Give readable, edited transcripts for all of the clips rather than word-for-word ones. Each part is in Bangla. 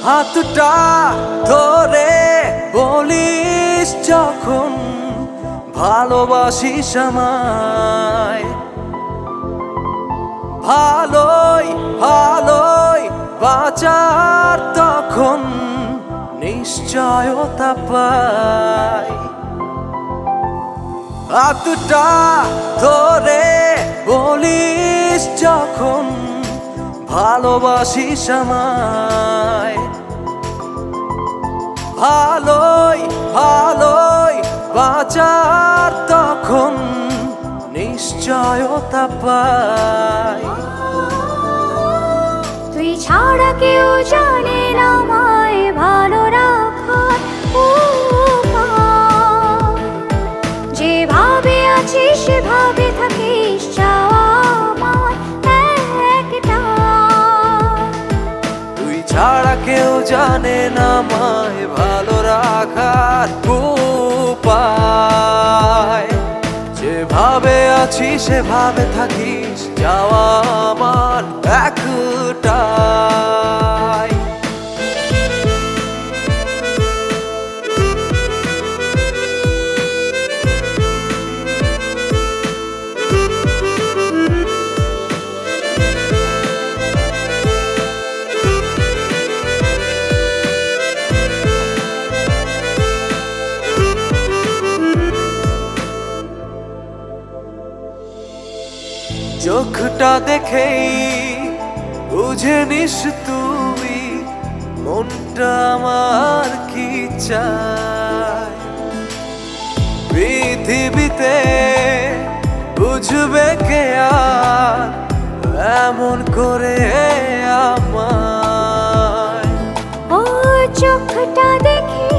হাতটা ধরে বলিস যখন ভালোবাসিস আমায়, ভালোই ভালোই বাঁচার তখন নিশ্চয়তা পাই। হাতটা ধরে বলিস যখন ভালোবাসিস আমায়, ভালোই ভালোই বাঁচার তখন নিশ্চয়তা পাই। তুই ছাড়া কেউ জানে না আমায় ভালো রাখার উপায়। যেভাবে আছিস সেভাবে থাকিস, চাওয়া আমার একটাই। তুই ছাড়া কেউ জানে না আমায় ভালো রাখার উপায়। যেভাবে আছি সেভাবে থাকিস, যাওয়া আমার একটাই। চোখটা দেখেই বুঝে নিস তুই মনটা আমার কি চায়। পৃথিবীতে বুঝবে কে আর এমন করে আমায়। ও চোখটা দেখে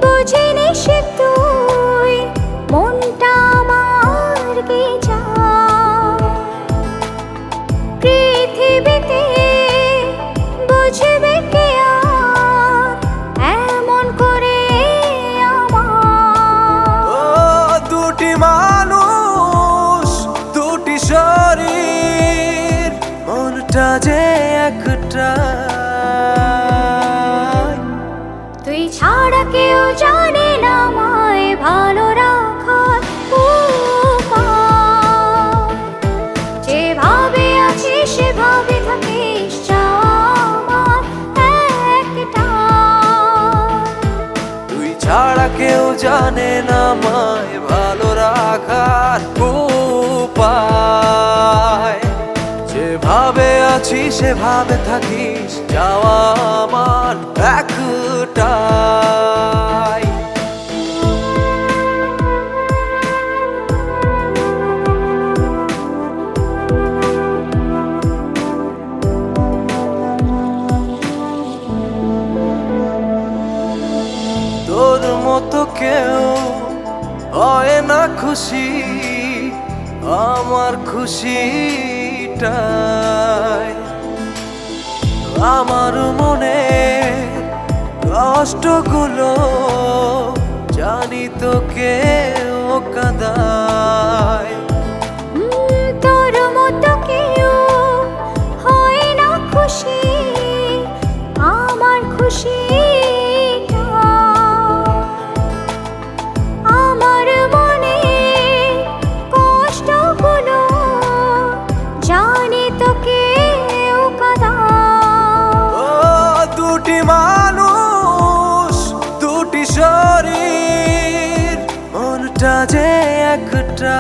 বুঝে নিস তুই মনটা আমার কি চায়। পৃথিবীতে বুঝবে কে আর এমন করে আমায়। ও দুটি মানুষ দুটি শরীর, মনটা যে একটা। তুই ছাড়া কেউ জানে না আমায় ভালো রাখার উপায়। যেভাবে আছিস সেভাবে থাকিস, চাওয়া আমার একটাই। তুই ছাড়া কেউ জানে না আমায় ভালো রাখার উপায়। যেভাবে আছি সেভাবে থাকিস, যাওয়া আমার একটাই। তোর মতো কেউ হয় না খুশি, আমার খুশিটাই। আমার মনে কষ্টগুলো জানি তো কেউ কাঁদায়। তোর মতো কেউ হয় না খুশি, আমার খুশি। আমার মনে কষ্টগুলো জানি তো কেউ কাঁদায়। ও দুটি মানুষ দুটি শরীর, মনটা যে একটা।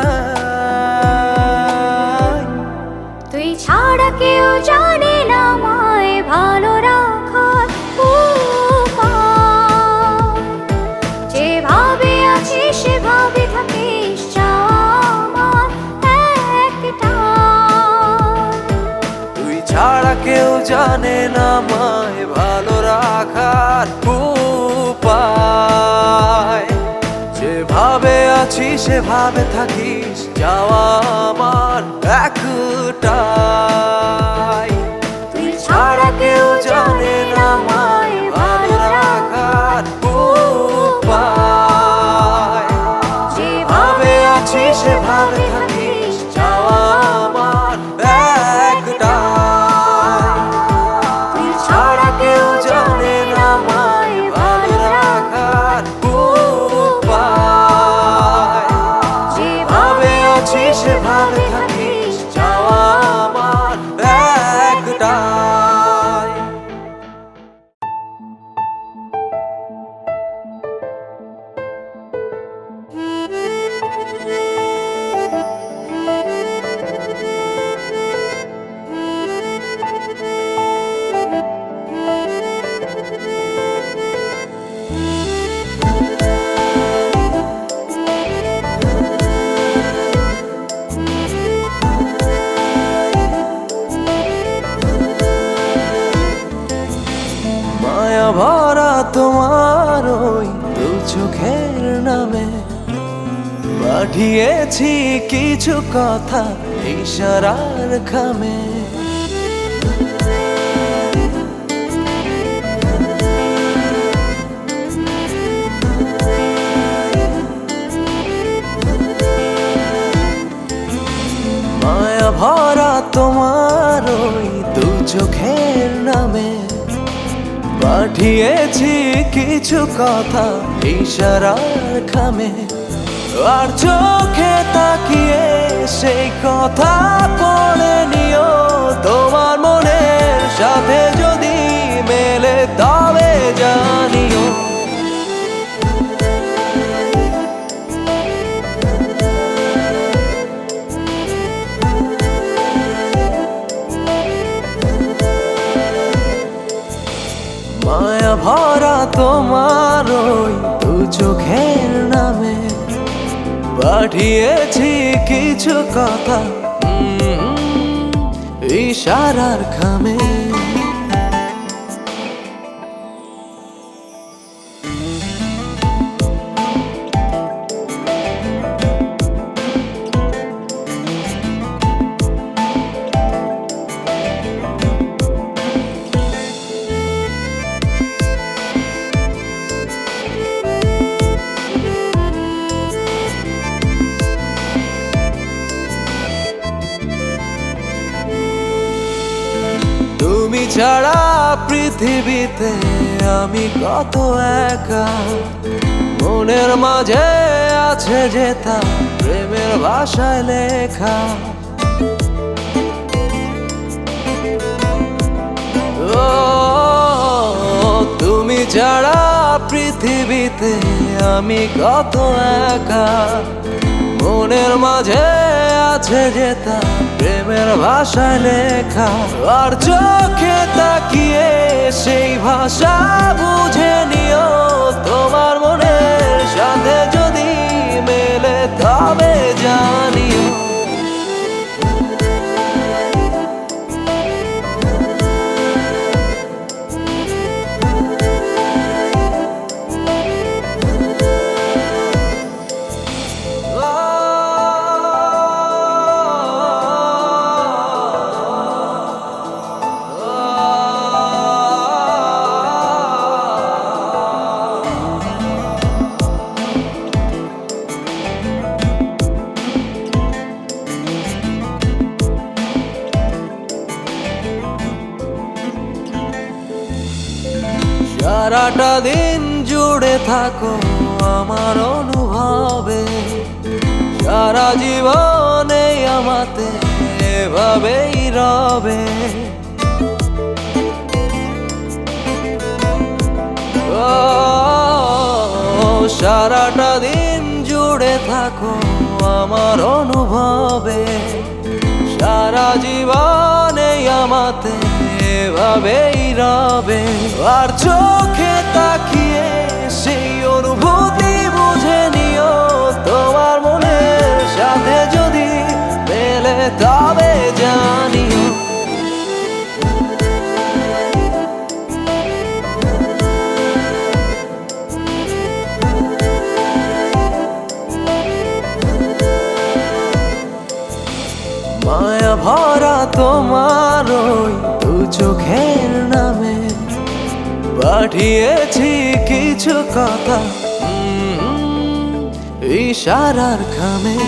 তুই ছাড়া কেউ জানে না আমায় ভালো রাখার উপায়। যেভাবে আছিস সেভাবে থাকিস, চাওয়া আমার একটাই। তুই ছাড়া কেউ জানে না আমায় ভালো রাখার উপায়। যেভাবে আছি সেভাবে থাকিস, যাওয়া আমার একটাই। তুই ছাড়া কেউ জানে না আমায় ভালো রাখার উপায়। যেভাবে আছি সেভাবে থাকিস, যাওয়া আমার একটাই। তুই ছাড়া কেউ ভরা তোমার ওই দু চোখের নামে পাঠিয়েছি কিছু কথা ইশারার খামে। মায়া ভরা তোমার ওই দু চোখের নামে পাঠিয়েছি কিছু কথা ইশারার খামে। আর চোখে তাকিয়ে সেই কথা পড়ে নিও, তোমার মনের সাথে যদি মেলে তবে জানিও। মায়া ভরা তোমার ওই দু চোখের নামে পাঠিয়েছি কিছু কথা ইশারার খামে। তুমি ছাড়া পৃথিবীতে আমি কত একা, মনের মাঝে আছে যেটা প্রেমের ভাষায় লেখা। ও তুমি ছাড়া পৃথিবীতে আমি কত একা, মনের মাঝে আছে যেটা প্রেমের ভাষায় লেখা। আর চোখে তাকিয়ে সেই ভাষা বুঝে নিও, তোমার মনের সাথে যদি মেলে তবে জানিও। সারাটা দিন জুড়ে থাকো আমার অনুভবে, সারা জীবনে আমাতে এভাবেই রবে। ও সারাটা দিন জুড়ে থাকো আমার অনুভবে, সারা জীবনে আমাতে এভাবেই রবে। আর চোখে তাকিয়ে সেই অনুভূতি বুঝে নিও, তোমার মনের সাথে যদি মেলে তবে জানিও। মায়া ভরা তোমার ওই দু চোখের নামে পাঠিয়েছি কিছু কথা ইশারার খামে।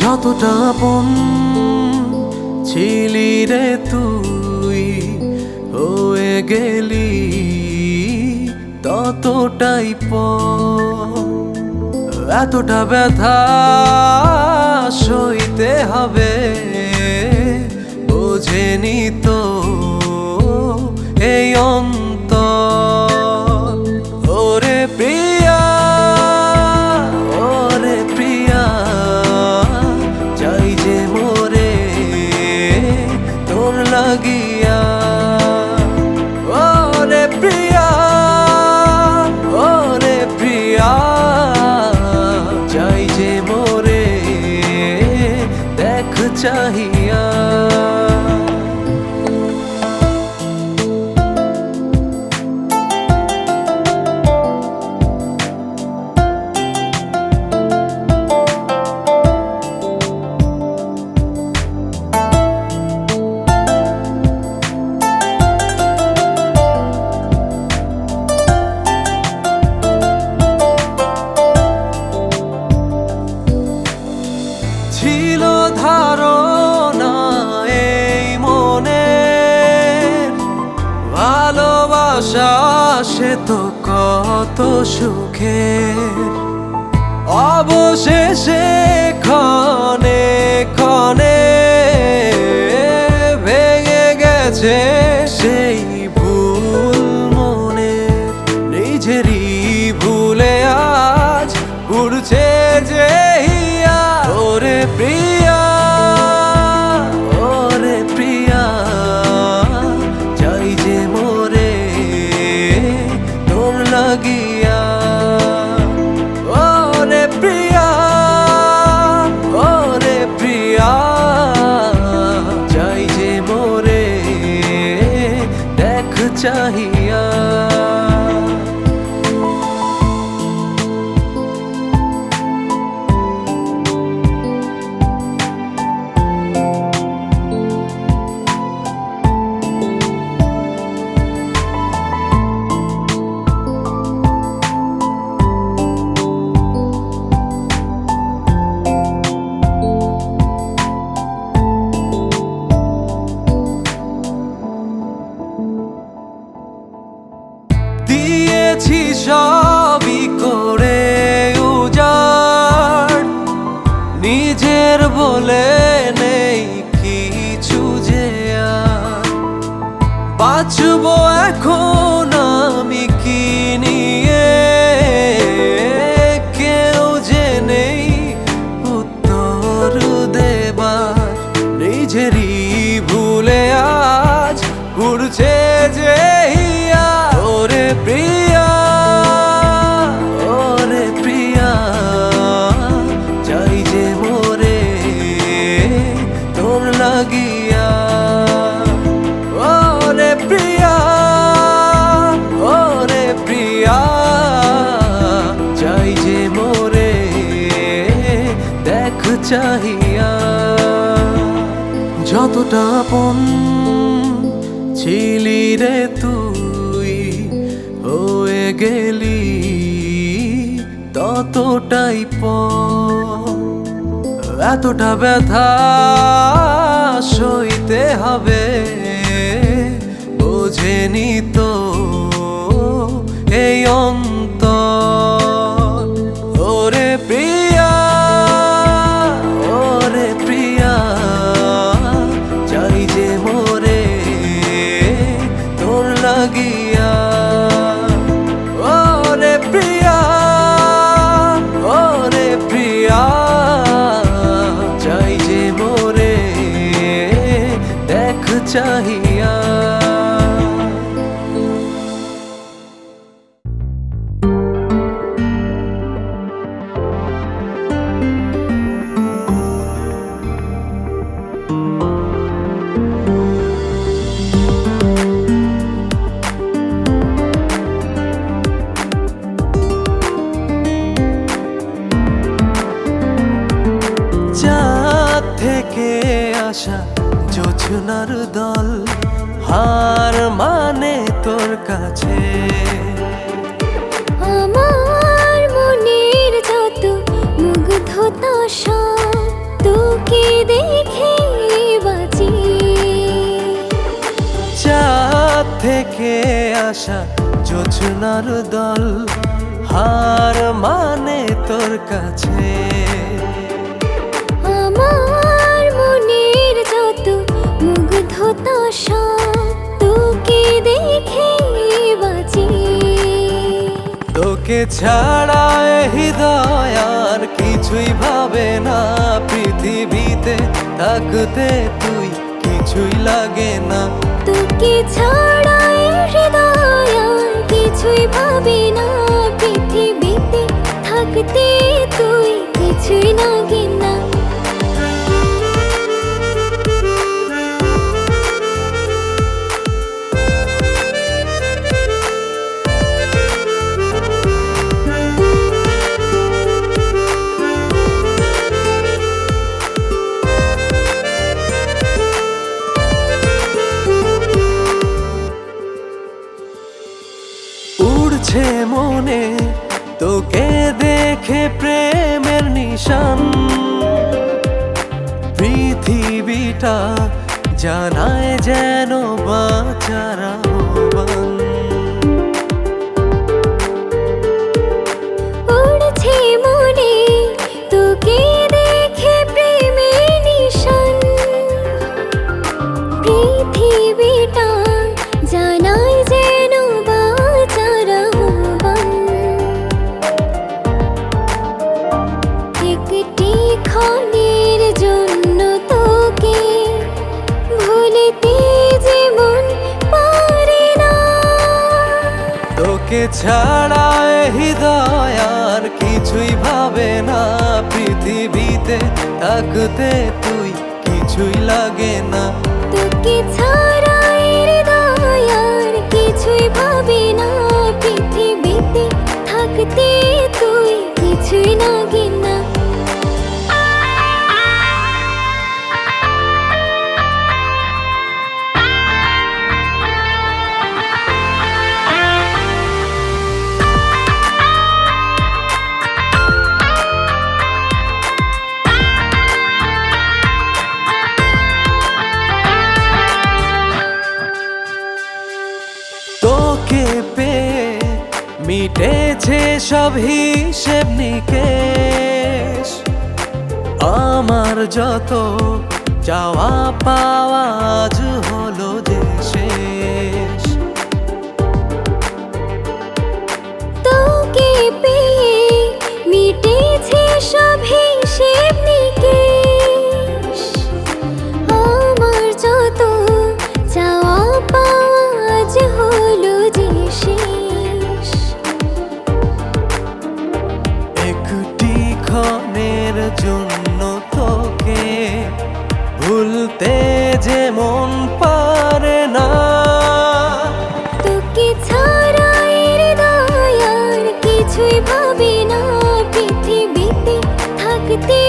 যতটা আপন ছিলি রে তুই, হয়ে গেলি ততটাই এতটা ব্যথা সইতে হবে, বোঝেনি তো এই অন্তর। ওরে প্রিয়া ও চাহিয়া। ছিল ধারণা এই মনে, ভালোবাসা সে তো কত সুখের, অবশেষে ক্ষণে ক্ষণে ভেঙে গেছে সেই ভুল মনে। নিজেরই ভুলে আজ ঘুরছে যে হিয়া। ওরে প্রিয়া, ওরে প্রিয়া, চাই যে মোরে তোর লাগিয়া। ওরে প্রিয়া, ওরে প্রিয়া, চাই যে মোরে দেখ চাহিয়া। দিয়েছি সবই করে উজাড়, নিজের বলে নেই কিছু যে আর। বাঁচবো এখন আমি কি নিয়ে, কেউ যে নেই উত্তর দেবার। নিজেরই ভুলে আজ ঘুরছে যে হিয়া। ওরে প্রিয়া, ওরে প্রিয়া, চাই যে মোরে তোর লাগিয়া। ওরে প্রিয়া, ওরে প্রিয়া, চাই যে মোরে দেখ চাহিয়া। যতটা আপন ছিলি রে তুই, হয়ে গেলি ততটাই পর। এতটা ব্যথা সইতে হবে বোঝেনি তো এই অন্তর। ওরে প্রিয়া, ওরে প্রিয়া, চাই যে মোরে তোর লাগিয়া। ওরে প্রিয়া, ওরে প্রিয়া, চাই যে মোরে দেখ চাহিয়া। চাঁদ থেকে আসা জোছনার দল, হার মানে তোর কাছে। আমার মনের যত মুগ্ধতা সব তোকে দেখে বাঁচি। চাঁদ থেকে আসা জোছনার দল, হার মানে তোর কাছে। আমার মনের যত মুগ্ধতা সব তোকে দেখে বাঁচি। তোকে ছাড়া হৃদয় আর কিছুই ভাবে না। পৃথিবীতে থাকতে তুই কিছুই লাগে না। তোকে ছাড়া হৃদয় আর কিছুই ভাবে না। পৃথিবীতে থাকতে তুই কিছুই লাগে না। তোকে দেখে প্রেমের নিশান, পৃথিবীটা জানায় যেন বাঁচার আহ্বান। উড়ছে মনে তোকে দেখে প্রেমের নিশান, পৃথিবীটা জানায় যেন বাঁচার আহ্বান। একটি ক্ষণের জন্য তোকে ভুলতে যেমন পারে না, তোকে ছাড়া এ হৃদয় আর কিছুই ভাবে না, পৃথিবীতে থাকতে তুই কিছুই লাগে না। তোকে ছাড়া এর হৃদয় আর কিছুই ভাবে না, পৃথিবীতে থাকতে তুই কিছুই লাগে না। তোকে পেয়ে মিটেছে সব হিসেব নিকেশ, আমার যত চাওয়া পাওয়া আজ হলো যে শেষ। তোকে পেয়ে মিটেছে সব হিসেব নিকেশ, আমার যত চাওয়া পাওয়া আজ হলো যে শেষ। একটি ক্ষণের জন্য তোকে ভুলতে যে মন পারে না, তোকে ছাড়া এর হৃদয় আর কিছুই ভাবে না, পৃথিবীতে থাকতে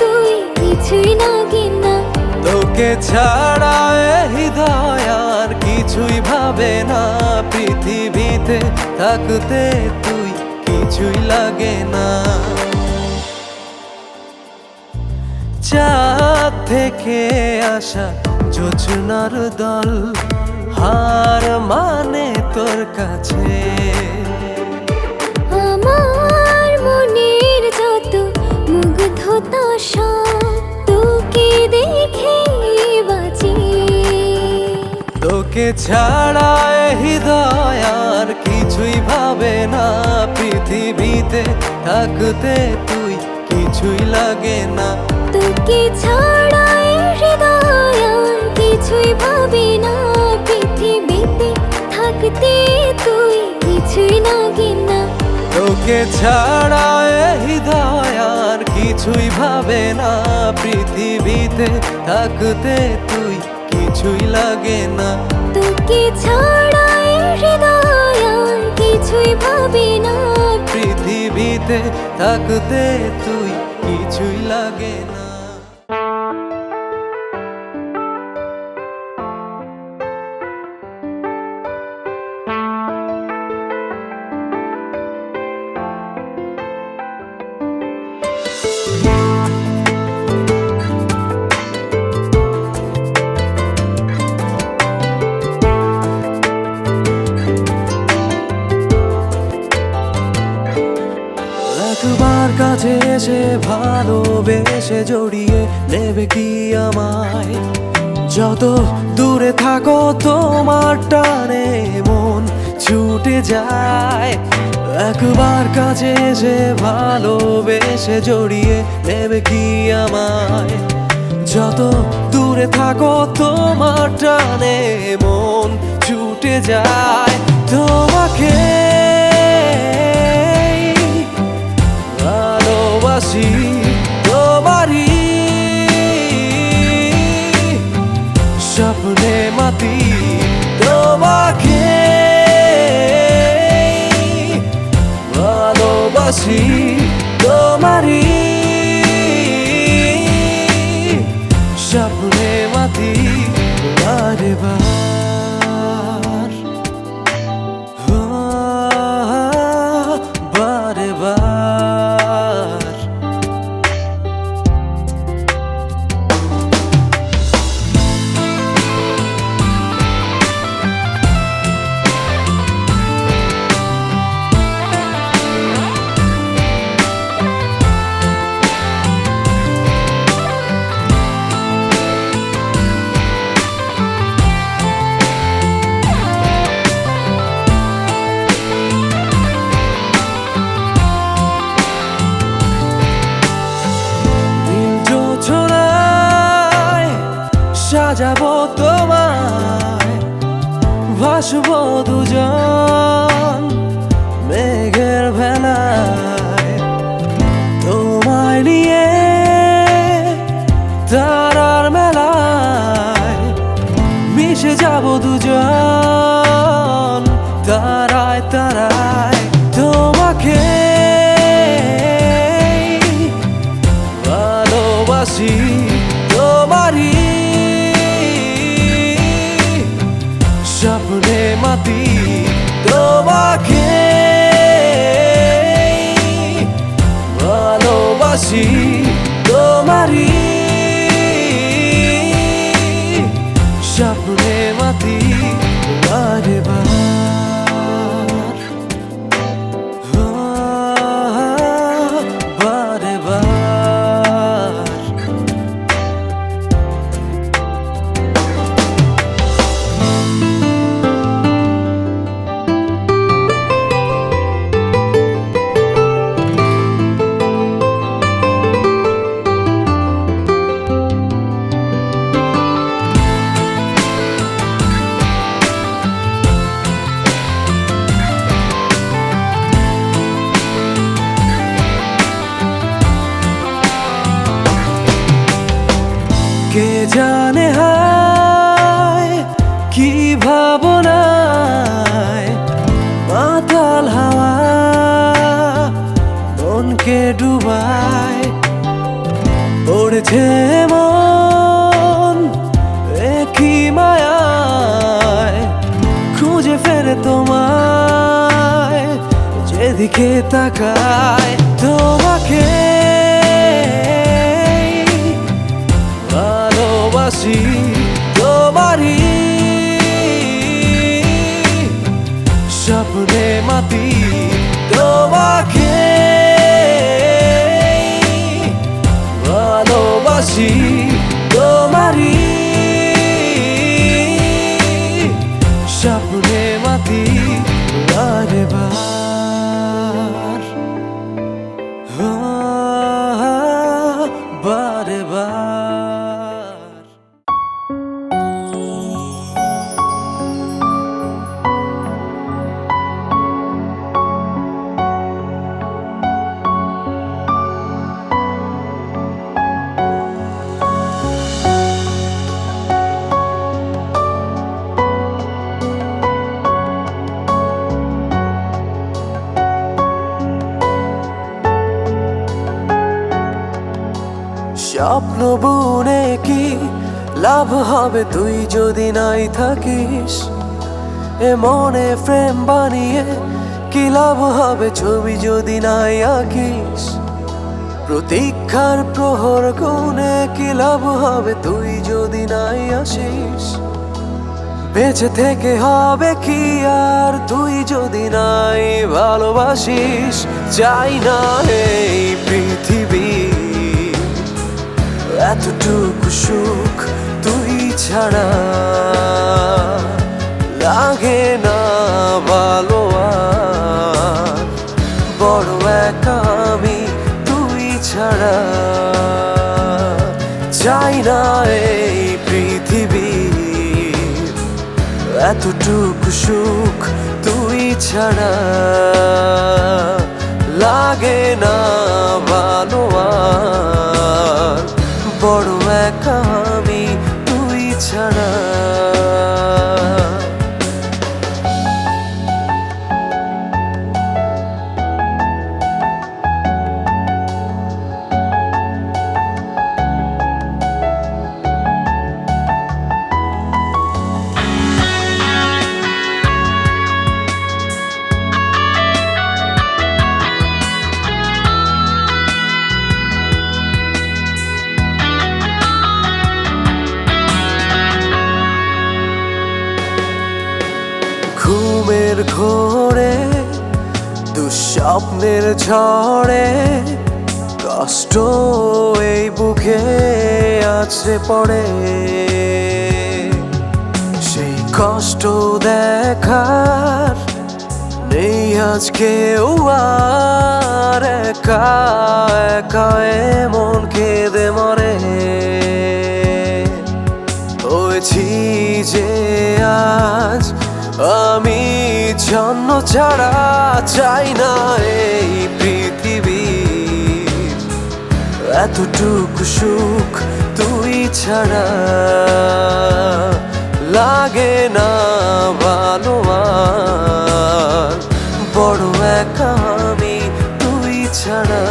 তুই কিছুই লাগে না। তোকে ছাড়া এ হৃদয় আর কিছুই ভাবে না, পৃথিবীতে থাকতে তুই কিছুই লাগে না। চাঁদ থেকে আসা জোছনার দল হার মানে তোর কাছে, আমার মনের যত মুগ্ধতা সব তোকে দেখে বাঁচে। তোকে ছাড়া এ হৃদয় আর কিছুই ভাবে না, পৃথিবীতে থাকতে তুই কিছুই লাগে না। তোকে ছাড়া এর হৃদয় আর কিছুই ভাবে না, পৃথিবীতে থাকতে তুই কিছুই লাগে না। তোকে ছাড়া এ হৃদয় আর কিছুই ভাবে না, পৃথিবীতে থাকতে তুই কিছুই লাগে না। তোকে ছাড়া এর হৃদয় আর কিছুই ভাবে না, পৃথিবীতে থাকতে তুই কিছুই লাগে না। একবার কাছে এসে ভালোবেসে জড়িয়ে নেবে কি আমায়, যত দূরে থাকো তোমার টানে মন ছুটে যায়। একবার কাছে এসে ভালোবেসে জড়িয়ে নেবে কি আমায়, যত দূরে থাকো তোমার টানে মন ছুটে যায়। তোমাকে ভালোবাসি তোমারই স্বপ্নে মাতি, তোমাকে ভালোবাসি তোমারই স্বপ্নে মাতি বারে বার, বারে বার। সাজাবো তোমায়, ভাসবো দুজন মেঘের ভেলায়, তোমায় নিয়ে তারার মেলায় মিশে যাবো দুজন তারায় তারায়। তোমাকে ভালোবাসি তোমারই স্বপ্নে মাতি, তোমাকে ভালোবাসি তোমারই স্বপ্নে মাতি বারে বার। বারে বার। কে জানে হায় কি ভাবনায় মাতাল হাওয়া মনকে ডুবায়, পড়েছে মন একই মায়ায়, খুঁজে ফেরে তোমায় যেদিকে তাকায়। তোমাকে ভালোবাসি তোমারই স্বপ্নে মাতি, তোমাকে ভালোবাসি তোমারই স্বপ্নে মাতি বারে বার। বারে বার। স্বপ্ন বুনে কি লাভ হবে তুই যদি নাই থাকিস, এ মনে ফ্রেম বানিয়ে কি লাভ হবে ছবি যদি নাই আঁকিস, প্রতীক্ষার প্রহর গুনে কি লাভ হবে তুই যদি নাই আসিস, বেঁচে থেকে হবে কি আর তুই যদি নাই ভালোবাসিস। চাই না এই পৃথিবী এতটুকু সুখ তুই ছাড়া, লাগে না ভালো আর বড় একা আমি তুই ছাড়া। চাই না এই পৃথিবী এতটুকু সুখ তুই ছাড়া, লাগে না ভালো আর বড় একা আমি তুই ছাড়া। ঘোরে দুঃস্বপ্নের ঝড়ে কষ্ট এই বুকে আছে পড়ে সেই কষ্ট দেখার নেই আজকে আর একা একা মন কেঁদে মরে হয়েছি যে আজ আমি জন্য ছাড়া চাই না এই পৃথিবীর এতটুকু সুখ তুই ছাড়া লাগে না ভালো আর বড় একা আমি তুই ছাড়া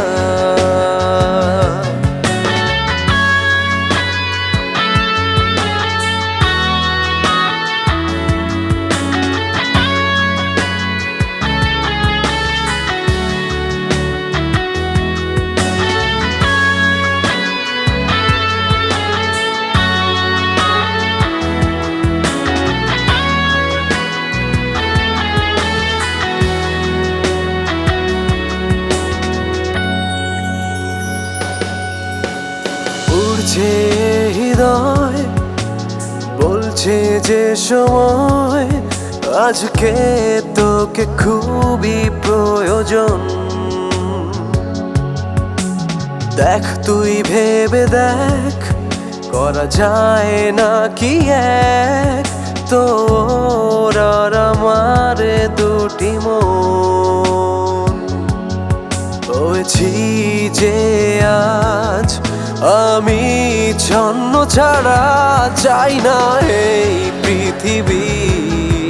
উড়ছে হৃদয় বলছে যে সময় আজকে তোকে খুবই প্রয়োজন দেখ তুই ভেবে দেখ করা যায় না কি এক তোর আর আমার দুটি মন হয়েছি যে আজ আমি ছন্ন ছাড়া চাই না এই পৃথিবীর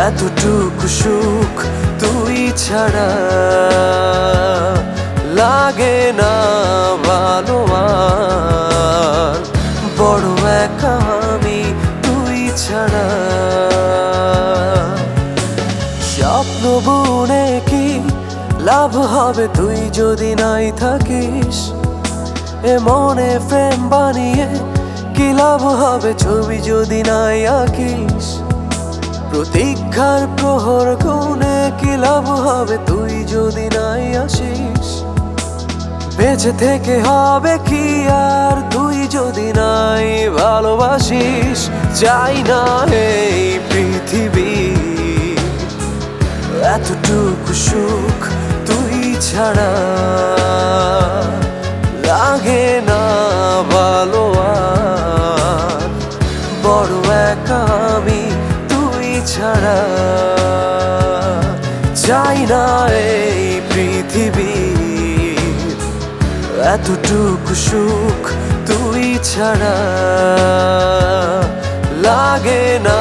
এতটুকু সুখ তুই ছাড়া লাগে না ভালো আর বড় একা আমি তুই ছাড়া স্বপ্ন বুনে কি লাভ হবে তুই যদি নাই থাকিস এ মনে ফ্রেম বানিয়ে কি লাভ হবে ছবি যদি নাই আঁকিস প্রতীক্ষার প্রহর গুনে কি লাভ হবে তুই যদি নাই আসিস বেঁচে থেকে হবে কি আর তুই যদি নাই ভালোবাসিস চাই না এই পৃথিবী এতটুকু সুখ তুই ছাড়া লাগে না ভালো আর বড় একা আমি তুই ছাড়া চাই না এই পৃথিবীর এতটুকু সুখ তুই ছাড়া লাগে না